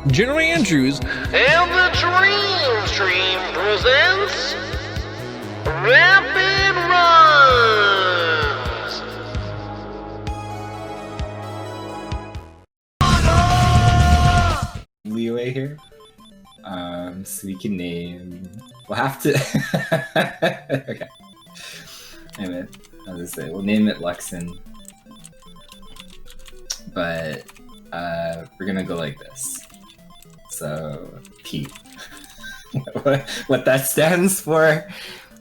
General Andrews, And the Dream Stream presents Rapid Runs! Leeway here. So we can name. We'll have to. Okay. Anyway, I was gonna say we'll name it Luxin, but we're gonna go like this. So P. What that stands for,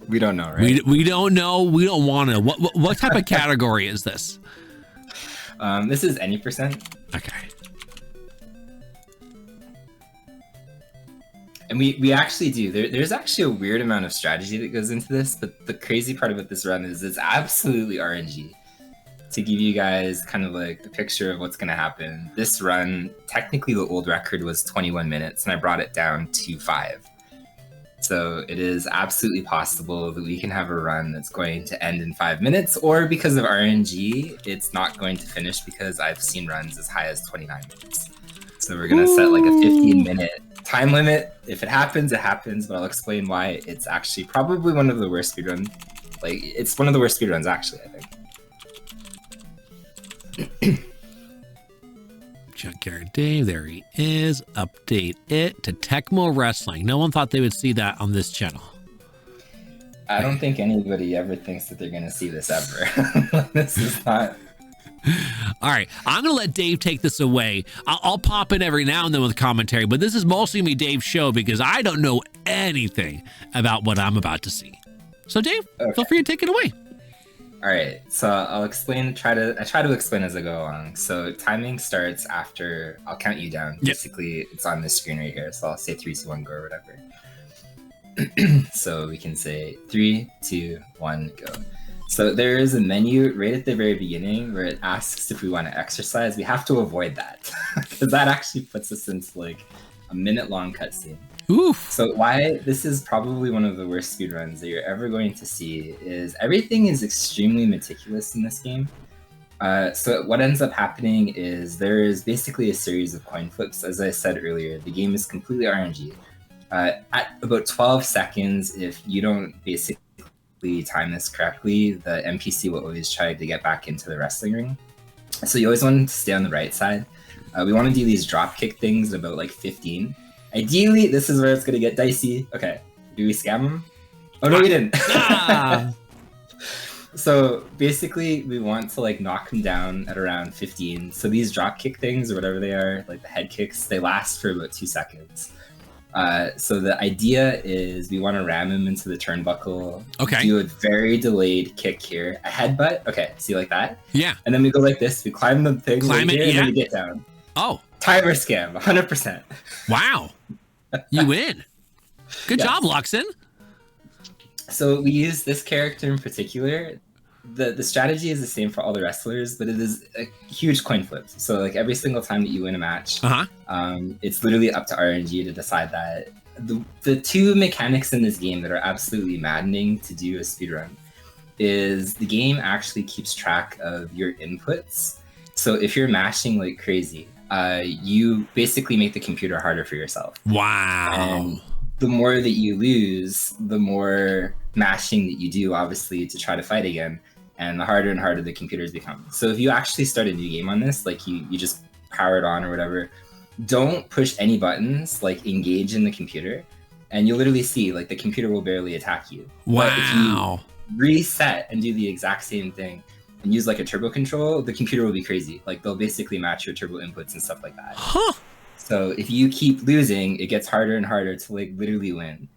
we don't know, right? we don't know. We don't want to. What type of category is this? This is any percent. Okay. And we actually do. There's actually a weird amount of strategy that goes into this, but the crazy part about this run is it's absolutely RNG. To give you guys kind of like the picture of what's going to happen, this run, technically the old record was 21 minutes, and I brought it down to 5. So it is absolutely possible that we can have a run that's going to end in 5 minutes, or because of RNG, it's not going to finish because I've seen runs as high as 29 minutes. So we're going to set like a 15-minute time limit. If it happens, it happens, but I'll explain why it's actually probably one of the worst speedruns. Like, it's one of the worst speedruns, actually, I think. Junkyard Dave, there he is. Update it to Tecmo Wrestling. No one thought they would see that on this channel. I don't think anybody ever thinks that they're going to see this ever. This is not... All right, I'm going to let Dave take this away. I'll pop in every now and then with commentary, but this is mostly going to be Dave's show because I don't know anything about what I'm about to see. So Dave, feel free to take it away. All right, so I'll explain. I try to explain as I go along. So timing starts after I'll count you down. Yep. Basically, it's on this screen right here. So I'll say 3, 2, 1, go or whatever. So we can say 3, 2, 1, go. So there is a menu right at the very beginning where it asks if we want to exercise. We have to avoid that because that actually puts us into like a minute-long cutscene. Oof. So why this is probably one of the worst speedruns that you're ever going to see is everything is extremely meticulous in this game. So what ends up happening is there is basically a series of coin flips. As I said earlier, the game is completely RNG. At about 12 seconds, if you don't basically time this correctly, the NPC will always try to get back into the wrestling ring. So you always want to stay on the right side. We want to do these drop kick things at about like 15. Ideally, this is where it's going to get dicey. Okay, do we scam him? Oh, no, we didn't. So basically, we want to like knock him down at around 15. So these drop kick things, or whatever they are, like the head kicks, they last for about 2 seconds. So the idea is we want to ram him into the turnbuckle. Okay. Do a very delayed kick here. A headbutt. Okay, see like that? Yeah. And then we go like this. We climb the thing Climb right it, here, yeah. and then we get down. Oh. Timer scam, 100%. Wow. You win. Good job, Luxin. So we use this character in particular. The strategy is the same for all the wrestlers, but it is a huge coin flip. So like every single time that you win a match, it's literally up to RNG to decide that. The two mechanics in this game that are absolutely maddening to do a speedrun is the game actually keeps track of your inputs. So if you're mashing like crazy, you basically make the computer harder for yourself. Wow. And the more that you lose, the more mashing that you do, obviously, to try to fight again, and the harder and harder the computers become. So if you actually start a new game on this, like you just power it on or whatever, don't push any buttons, like engage in the computer, and you'll literally see like the computer will barely attack you. Wow. But if you reset and do the exact same thing and use like a turbo control, the computer will be crazy. Like they'll basically match your turbo inputs and stuff like that. Huh. So if you keep losing, it gets harder and harder to like literally win.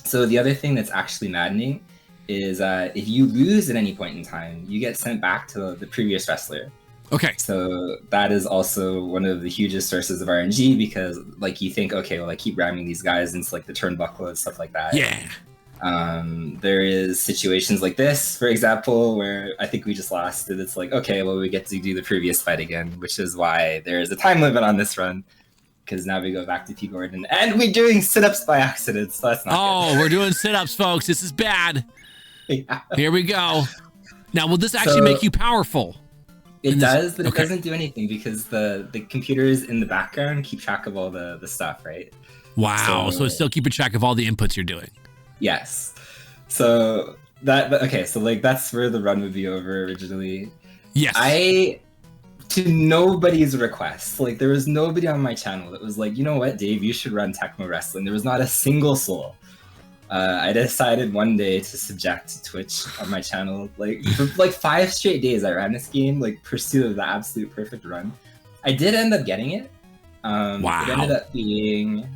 So the other thing that's actually maddening is if you lose at any point in time, you get sent back to the previous wrestler. Okay. So that is also one of the hugest sources of RNG because like you think, okay, well I keep ramming these guys into like the turnbuckle and stuff like that. Yeah. There is situations like this, for example, where I think we just lost it. It's like, okay, well we get to do the previous fight again, which is why there is a time limit on this run. Because now we go back to P. Gordon, and we're doing sit-ups by accident, so that's not good. We're doing sit-ups, folks. This is bad. Yeah. Here we go. Now, will this actually make you powerful? It does, but it doesn't do anything because the computers in the background keep track of all the stuff, right? Wow. So it's still keeping track of all the inputs you're doing. Yes. So so like that's where the run would be over originally. Yes. To nobody's request, like there was nobody on my channel that was like, you know what, Dave, you should run Tecmo Wrestling. There was not a single soul. I decided one day to subject Twitch on my channel. Like for like 5 straight days, I ran this game, like pursuit of the absolute perfect run. I did end up getting it. Wow. It ended up being,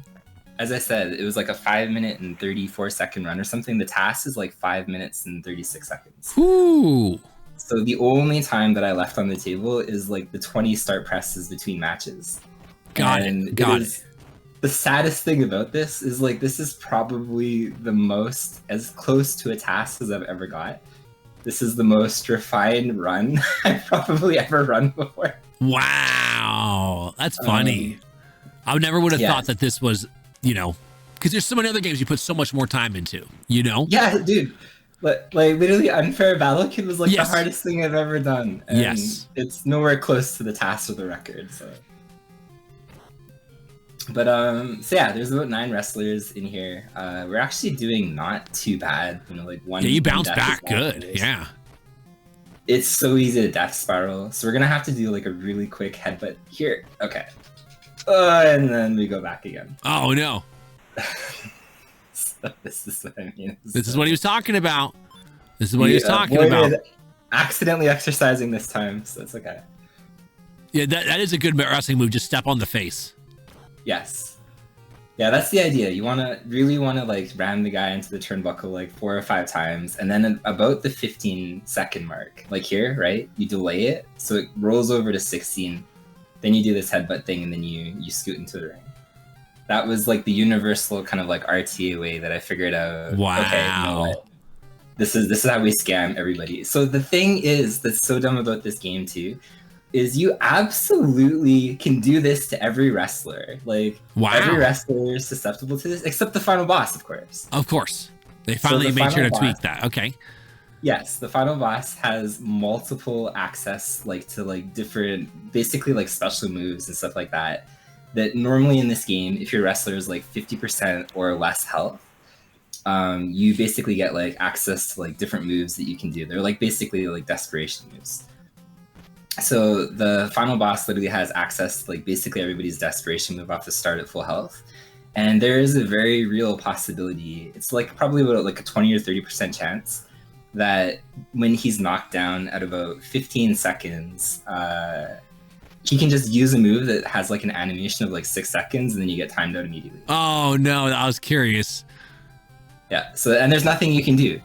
as I said, it was like a 5 minute and 34 second run or something. The task is like 5 minutes and 36 seconds. Ooh. So the only time that I left on the table is like the 20 start presses between matches. Got it. The saddest thing about this is like this is probably the most as close to a task as I've ever got. This is the most refined run I've probably ever run before. Wow, that's funny. I never would have thought that this was, you know, because there's so many other games you put so much more time into, you know? Yeah, dude. Like literally, Unfair Battle Kid was like the hardest thing I've ever done. And it's nowhere close to the task of the record. So. But so yeah, there's about 9 wrestlers in here. We're actually doing not too bad. You know, like one. Yeah, you bounce back good. Yeah. It's so easy to death spiral. So we're gonna have to do like a really quick headbutt here. Okay. And then we go back again. Oh no. So this is what I mean. This is what he was talking about. This is what he was talking about. Accidentally exercising this time, so it's okay. Yeah, that is a good wrestling move. Just step on the face. Yes. Yeah, that's the idea. You really want to like ram the guy into the turnbuckle like 4 or 5 times, and then about the 15-second mark, like here, right? You delay it so it rolls over to 16. Then you do this headbutt thing, and then you scoot into the ring. That was like the universal kind of like RTA way that I figured out. Wow. Okay, you know what? This is how we scam everybody. So the thing is that's so dumb about this game too, is you absolutely can do this to every wrestler. Like every wrestler is susceptible to this, except the final boss, of course. Of course. They finally made sure to tweak that. Okay. Yes, the final boss has multiple access like to like different basically like special moves and stuff like that. That normally in this game, if your wrestler is like 50% or less health, you basically get like access to like different moves that you can do. They're like basically like desperation moves. So the final boss literally has access to like basically everybody's desperation move off the start at full health. And there is a very real possibility, it's like probably about like a 20 or 30% chance that when he's knocked down at about 15 seconds, he can just use a move that has like an animation of like 6 seconds and then you get timed out immediately. Oh no, I was curious. Yeah, so and there's nothing you can do.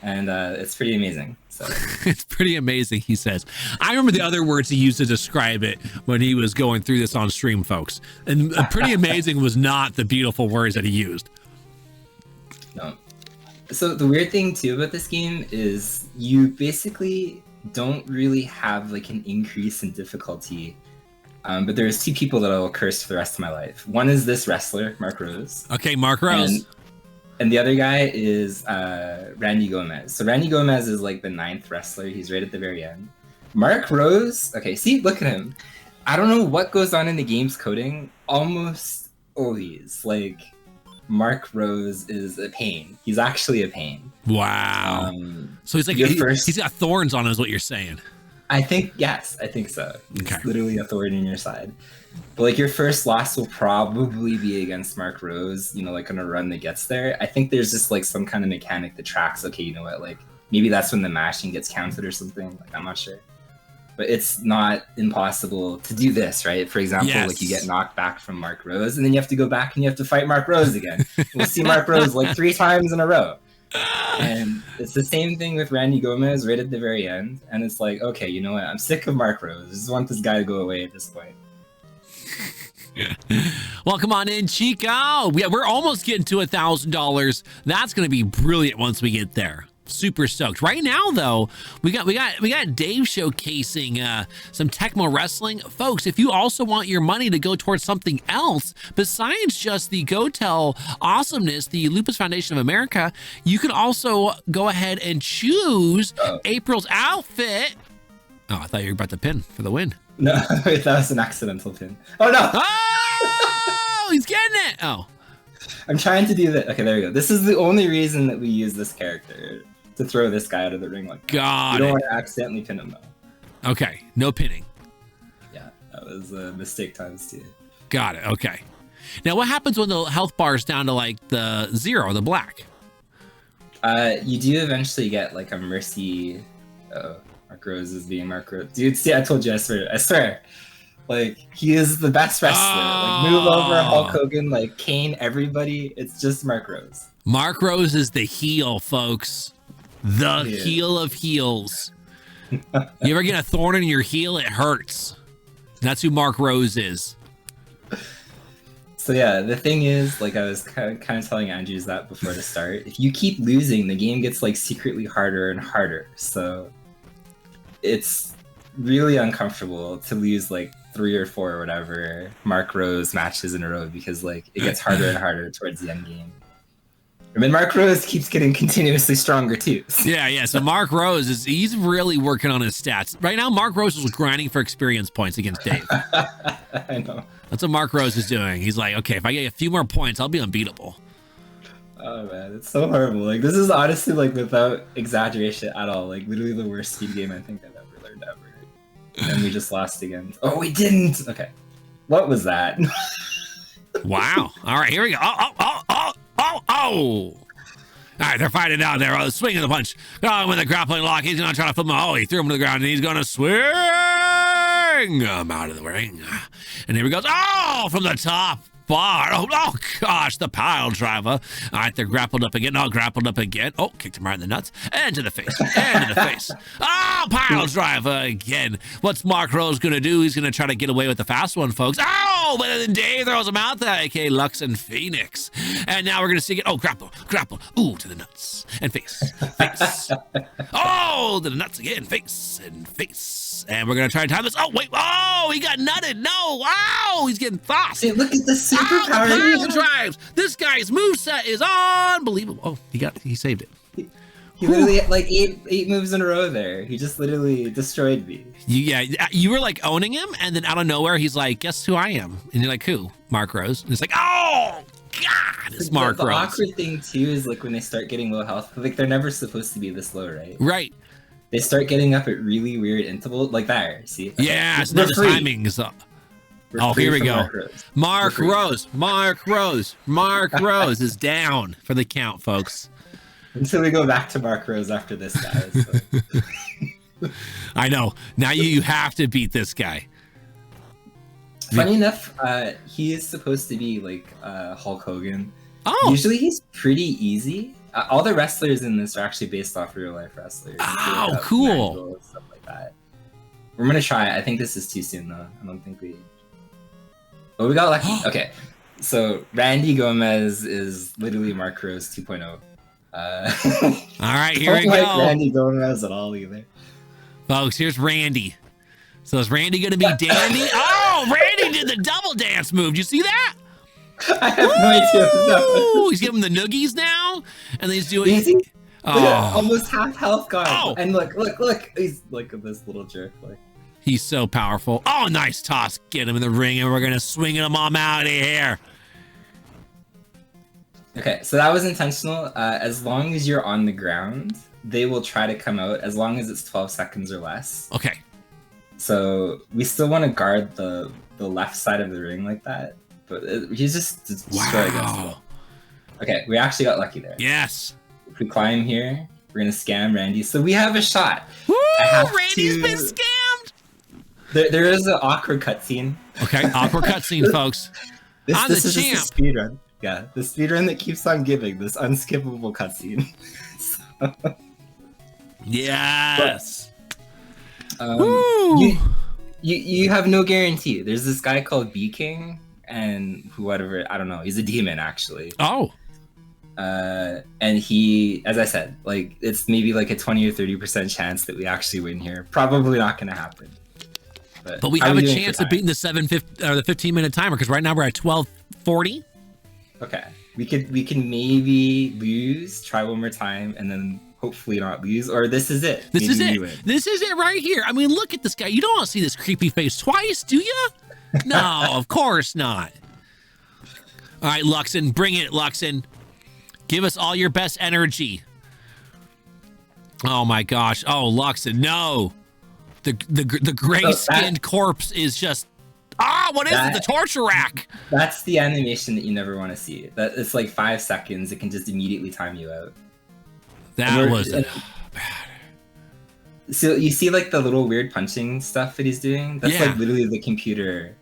And it's pretty amazing. So. It's pretty amazing, he says. I remember the other words he used to describe it when he was going through this on stream, folks. And pretty amazing was not the beautiful words that he used. No. So the weird thing too about this game is you basically don't really have like an increase in difficulty. But there's 2 people that I will curse for the rest of my life. One is this wrestler, Mark Rose. Okay, Mark Rose. And the other guy is Randy Gomez. So Randy Gomez is like the 9th wrestler. He's right at the very end. Mark Rose, okay, see, look at him. I don't know what goes on in the game's coding. Almost always, like, Mark Rose is a pain. He's actually a pain. Wow. So he's like, he's got thorns on him is what you're saying. I think so. He's literally a thorn in your side. But like your first loss will probably be against Mark Rose, you know, like on a run that gets there. I think there's just like some kind of mechanic that tracks, okay, you know what, like maybe that's when the mashing gets counted or something. Like I'm not sure. But it's not impossible to do this, right? For example, like you get knocked back from Mark Rose and then you have to go back and you have to fight Mark Rose again. We'll see Mark Rose like 3 times in a row. And it's the same thing with Randy Gomez right at the very end. And it's like, okay, you know what? I'm sick of Mark Rose. I just want this guy to go away at this point. Well, come on in, Chico. We're almost getting to $1,000. That's going to be brilliant once we get there. Super stoked. Right now, though, we got Dave showcasing some Tecmo Wrestling. Folks, if you also want your money to go towards something else besides just the GOTEL awesomeness, the Lupus Foundation of America, you can also go ahead and choose April's outfit Oh, I thought you were about to pin for the win. No, that was an accidental pin. Oh no! Oh, he's getting it. Oh, I'm trying to do that. Okay, there we go. This is the only reason that we use this character, to throw this guy out of the ring like that. got You don't it. want to accidentally pin him though. Okay, no pinning. Yeah, that was a mistake times 2. Got it. Okay. Now, what happens when the health bar is down to like the 0, the black? You do eventually get like a mercy. Oh, Mark Rose is being Mark Rose. Dude, see, I told you, I swear. Like, he is the best wrestler. Like, move over Hulk Hogan, like, Kane, everybody. It's just Mark Rose. Mark Rose is the heel, folks. The heel of heels. You ever get a thorn in your heel? It hurts. That's who Mark Rose is. So yeah, the thing is, like I was kind of telling Andrews that before the start, if you keep losing, the game gets like secretly harder and harder. So it's really uncomfortable to lose like 3 or 4 or whatever Mark Rose matches in a row, because like it gets harder and harder towards the end game. And then Mark Rose keeps getting continuously stronger too. Yeah. So Mark Rose he's really working on his stats. Right now, Mark Rose is grinding for experience points against Dave. I know. That's what Mark Rose is doing. He's like, okay, if I get a few more points, I'll be unbeatable. Oh man, it's so horrible. Like, this is honestly, like, without exaggeration at all, like literally the worst speed game I think I've ever learned ever. And we just lost again. Oh, we didn't. Okay, what was that? Wow. All right, here we go. Oh. All right, they're fighting down there. Oh, swinging the punch. Oh, with a grappling lock. He's going to try to flip him. Oh, he threw him to the ground, and he's going to swing him out of the ring. And here he goes. Oh, from the top bar. Oh, gosh, the pile driver. All right, they're grappled up again. Oh, grappled up again. Oh, kicked him right in the nuts. And to the face. And to the face. Oh, pile driver again. What's Mark Rose going to do? He's going to try to get away with the fast one, folks. Oh, but then Dave throws him out there, aka Luxin Phoenix. And now we're going to see it. Oh, grapple. Ooh, to the nuts. And face. Oh, to the nuts again. Face and face. And we're going to try and time this. Oh, wait. Oh, he got nutted. No. Wow, he's getting fast. Hey, look at the superpower. Pile drives. This guy's moveset is unbelievable. Oh, he saved it. He literally had like eight moves in a row there. He just literally destroyed me. You were like owning him, and then out of nowhere, he's like, guess who I am? And you're like, who? Mark Rose. And it's like, oh, God, it's Mark Rose. The awkward thing, too, is like when they start getting low health, like they're never supposed to be this low, right? Right. They start getting up at really weird intervals, like there, see? Okay. Yeah, it's not the timing is up. Oh, here we go. Mark Rose is down for the count, folks. Until we go back to Mark Rose after this guy. So. I know. Now you have to beat this guy. Funny enough, he is supposed to be like Hulk Hogan. Oh. Usually he's pretty easy. All the wrestlers in this are actually based off real life wrestlers. Oh, cool. Stuff like that. We're gonna try it. I think this is too soon though. I don't think we. Oh, we got lucky. Okay, so Randy Gomez is literally Mark Rose 2.0. All right, here we go. Like Randy Gomez at all either. Folks, here's Randy. So is Randy gonna be Dandy? Oh, Randy did the double dance move. Did you see that? I have no idea. Oh, he's giving the noogies now, and then he's doing. Almost half health gone. Oh. And look! He's like this little jerk. Like, he's so powerful. Oh, nice toss. Get him in the ring, and we're gonna swing him out of here. Okay, so that was intentional. As long as you're on the ground, they will try to come out as long as it's 12 seconds or less. Okay. So we still want to guard the left side of the ring like that, but he's just destroying us. Okay, we actually got lucky there. Yes. If we climb here, we're gonna scam Randy, so we have a shot. Woo! Randy's been scammed. There is an awkward cutscene. Okay, awkward cutscene, folks. This is just a speedrun. Yeah, the speedrun that keeps on giving this unskippable cutscene. Yes. You have no guarantee. There's this guy called B King, and whatever, I don't know. He's a demon actually. Oh. And he, as I said, like it's maybe like a 20 or 30% chance that we actually win here. Probably not going to happen. But we have a chance of beating the 15-minute timer because right now we're at 12:40. Okay, we can maybe lose, try one more time, and then hopefully not lose, or this is it. This is Maybe we it. win. This is it right here. I mean, look at this guy. You don't want to see this creepy face twice, do you? No, of course not. All right, Luxin, bring it, Luxin. Give us all your best energy. Oh my gosh. Oh, Luxin, no. The gray-skinned corpse is just... what is it? The torture rack. That's the animation that you never want to see. That it's like 5 seconds. It can just immediately time you out. That was bad. So you see like the little weird punching stuff that he's doing? That's Yeah. like literally the computer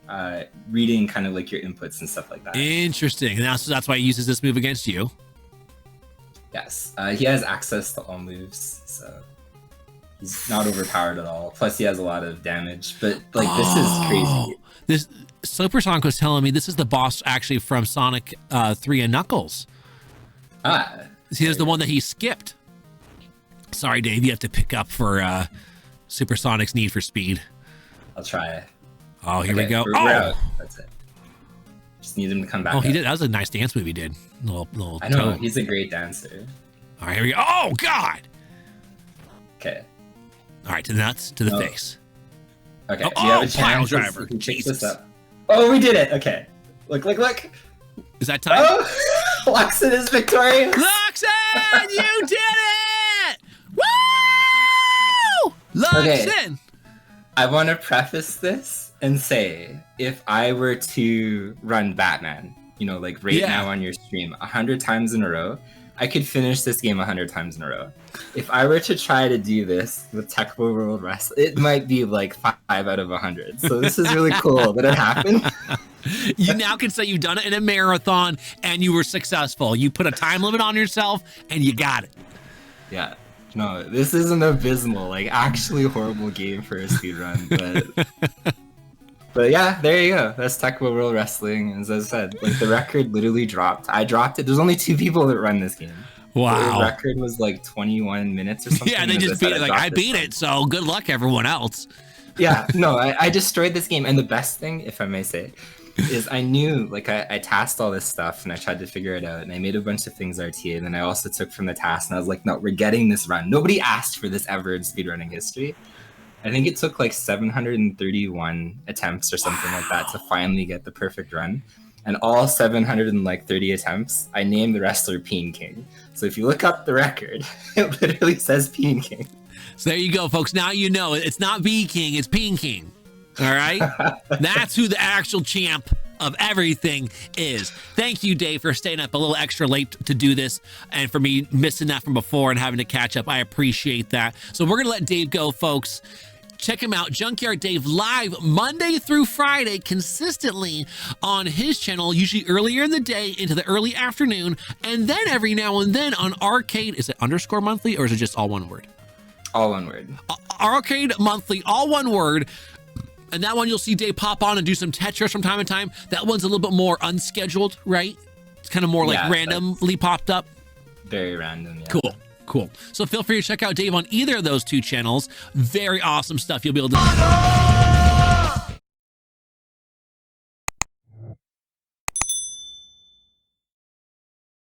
reading kind of like your inputs and stuff like that. Interesting. And that's why he uses this move against you. Yes. He has access to all moves, so he's not overpowered at all. Plus he has a lot of damage, but like this is crazy. This Supersonic was telling me this is the boss actually from Sonic 3 and Knuckles. Here's the one that he skipped. Sorry, Dave, you have to pick up for Supersonic's Need for Speed. I'll try. Oh, here we go. We're out. That's it. Just need him to come back. Oh, he up. did. That was a nice dance move he did. Little I know, toe. he's a great dancer. All right, here we go. Oh, God. Okay. All right, to the nuts, to the face. Okay, Oh, we have a pile chance. driver. We can pick Jesus. this up. Oh, we did it. Okay. Look. Is that time? Oh, Luxin is victorious. Luxin, you did it! Woo! Luxin! Okay. I want to preface this and say, if I were to run Batman, you know, like right now on your stream, 100 times in a row, I could finish this game 100 times in a row. If I were to try to do this with Tecmo World Wrestling, it might be like 5 out of 100. So this is really cool that it happened. You now can say you've done it in a marathon and you were successful. You put a time limit on yourself and you got it. Yeah. No, this is an abysmal, like actually horrible game for a speedrun, but yeah, there you go. That's Tecmo World Wrestling. As I said, like the record literally dropped. I dropped it. There's only 2 people that run this game. Wow. The record was like 21 minutes or something. Yeah, they just beat it. Like, I beat it, so good luck, everyone else. Yeah, no, I destroyed this game. And the best thing, if I may say, is I knew, like, I tasked all this stuff and I tried to figure it out. And I made a bunch of things RTA. And then I also took from the task and I was like, no, we're getting this run. Nobody asked for this ever in speedrunning history. I think it took like 731 attempts or something like that to finally get the perfect run. And all 730 attempts, I named the wrestler Peen King. So if you look up the record, it literally says Peen King. So there you go, folks. Now you know it's not B King, it's Peen King. All right? That's who the actual champ of everything is. Thank you, Dave, for staying up a little extra late to do this and for me missing that from before and having to catch up. I appreciate that. So we're going to let Dave go, folks. Check him out, Junkyard Dave, live Monday through Friday consistently on his channel, usually earlier in the day into the early afternoon, and then every now and then on Arcade. Is it _ monthly or is it just all one word? All one word. Arcade Monthly, all one word. And that one you'll see Dave pop on and do some Tetris from time to time. That one's a little bit more unscheduled, right? It's kind of more like randomly popped up. Very random, yeah. Cool. So feel free to check out Dave on either of those 2 channels. Very awesome stuff you'll be able to...